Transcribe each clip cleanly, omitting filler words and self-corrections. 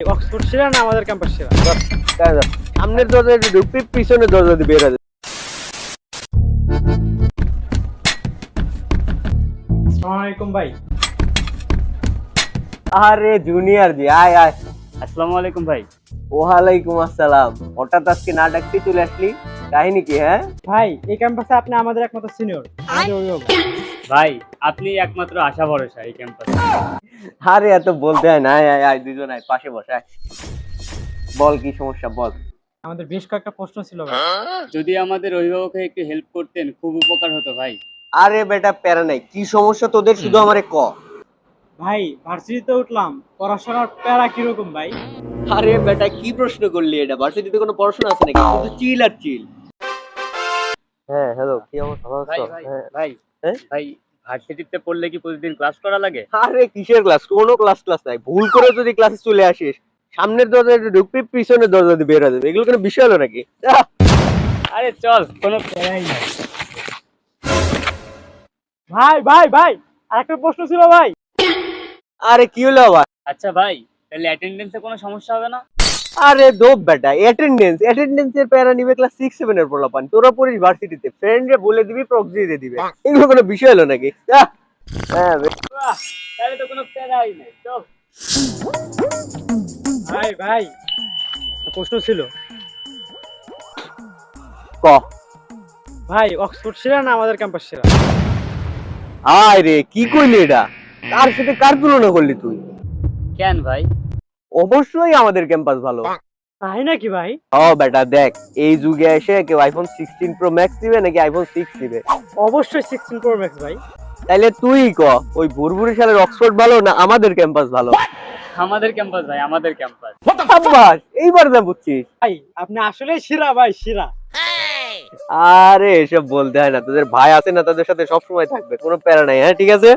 Oxford সেরা না আমাদের ক্যাম্পাস সেরা? সামনের দরজা দিয়ে ঢুকবি, পিছনের দরজা দিয়ে বের হবে। আসসালামু আলাইকুম ভাই। আরে জুনিয়র জি, আয় আয়। আসসালামু আলাইকুম ভাই। ওয়ালাইকুম আসসালাম। হঠাৎ আজকে না ডাকতে চলে আসলি, কাহিনী কি? হ্যাঁ ভাই, এই ক্যাম্পাসে আপনি আমাদের একমাত্র সিনিয়র, আমাদের অভিভাবক। ভাই আপনি একমাত্র আশা ভরসা এই ক্যাম্পাসে। আরে এত বলতে হয় না, আয় আয় আয়, দুজন আয়, পাশে বস আয়। বল কি সমস্যা বল। আমাদের বেশ কয়েকটা প্রশ্ন ছিল ভাই। যদি আমাদের অভিভাবককে একটু হেল্প করতেন খুব উপকার হতো ভাই। আরে বেটা প্যারা নাই, কি সমস্যা তোদের শুধু আমারে ক। ভাই, ভার্সিটিতে উঠলাম, পড়াশোনার প্যারা কিরকম ভাই? আরে বেটা কি প্রশ্ন করলি? এটা ভার্সিটিতে কোনো পড়াশোনা আছে নাকি? শুধু চিল আর চিল। হ্যাঁ হ্যালো, কি অবস্থা? ভালো ভাই আছো? ভাই হ্যাঁ। ভাই হ্যাঁ? ভাই ভার্সিটিতে পড়লে কি প্রতিদিন ক্লাস করা লাগে? আরে কিসের ক্লাস? কোনো ক্লাস নাই। ভুল করে যদি ক্লাসে চলে আসিস, সামনের দরজা দিয়ে ঢুকবি, পিছনের দরজা দিয়ে বের হয়ে যাবে। এগুলো কোনো বিষয় হলো নাকি? আহ! আরে চল, কোনো প্যারাই নাই। ভাই ভাই ভাই, আরেকটা প্রশ্ন ছিল ভাই। আরে কি হলো আবার? আচ্ছা ভাই, তাহলে অ্যাটেন্ডেন্সে কোনো সমস্যা হবে না? আরে দোপ বেটা, অ্যাটেন্ডেন্সের প্যারা নিবে ক্লাস 6 7 এর পোলাপান। তোরা পড়িস ভার্সিটিতে, ফ্রেন্ডরে বলে দিবি, প্রক্সি দিয়ে দিবে। এগুলো কোনো বিষয় হলো নাকি? আহ! হ্যাঁ বাহ, তাহলে তো কোনো প্যারাই নাই। চল। ভাই ভাই, একটা প্রশ্ন ছিল। ক। ভাই, অক্সফোর্ড সেরা না আমাদের ক্যাম্পাস সেরা? আয় রে, কি কইলি এটা? কার সাথে কার তুলনা করলি তুই? কেন ভাই? অবশ্যই আমাদের ক্যাম্পাস ভালো। তাই নাকি ভাই? ও বেটা দেখ, এই যুগে এসে কেউ আইফোন 16 প্রো ম্যাক্স নিবে নাকি আইফোন 6 নিবে? অবশ্যই 16 প্রো ম্যাক্স ভাই। তাইলে তুই ক, ওই ভুরভুরি সালের অক্সফোর্ড ভালো না আমাদের ক্যাম্পাস ভালো? আমাদের ক্যাম্পাস ভাই, আমাদের ক্যাম্পাস। সাব্বাস, এইবার যা বুঝছিস। ভাই, আপনি আসলেই সেরা ভাই, সেরা। আরে এসব বলতে হয় না, তোদের ভাই আছে না, তাদের সাথে সব সময় থাকবে, কোনো প্যারা নাই। হ্যাঁ ঠিক আছে।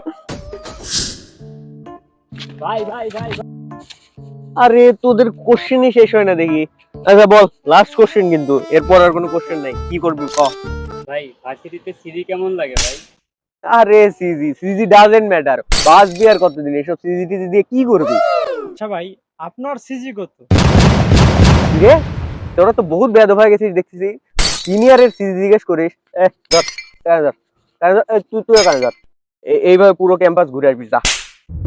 ভাই ভাই ভাই ভাই। আরে তোদের কোশ্চেনই শেষ হয় না দেখি। আচ্ছা বল, লাস্ট কোশ্চেন কিন্তু, এরপর আর কোনো কোশ্চেন নাই। কি করবি ক। ভাই ভার্সিটিতে সিজি কেমন লাগে ভাই? আরে সিজি ডাজন্ট ম্যাটার। বাস বিয়ার কতদিন, এসব সিজি টিজি দিয়ে কি করবি? আচ্ছা ভাই, আপনার সিজি কত? রে, তোরা তো বহুত বেয়াদব হয়ে গেছিস দেখতেছি। সিনিয়রের সিজি জিজ্ঞেস করিস। ধর, কানে ধর, তুই কানে ধর। এইভাবে পুরো ক্যাম্পাস ঘুরে আসবি, যা।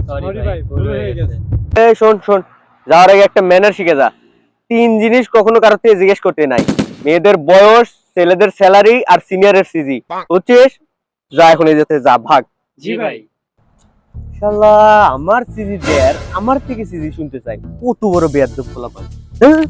সরি ভাই, ভুল হয়ে গেছে। শোন, যাওয়ার আগে একটা ম্যানার শিখে যা। 3 জিনিস কখনো কারোর থেকে জিজ্ঞেস করতে নাই: মেয়েদের বয়স, ছেলেদের স্যালারি, আর সিনিয়রের সিজি। বুঝছিস? যা এখন এই যেতে যা, ভাগ। জি ভাই। শালা আমার সিজি দেয়ার, আমার থেকে সিজি শুনতে চাই। কত বড় বেয়াদব পোলাপান। হ্যাঁ?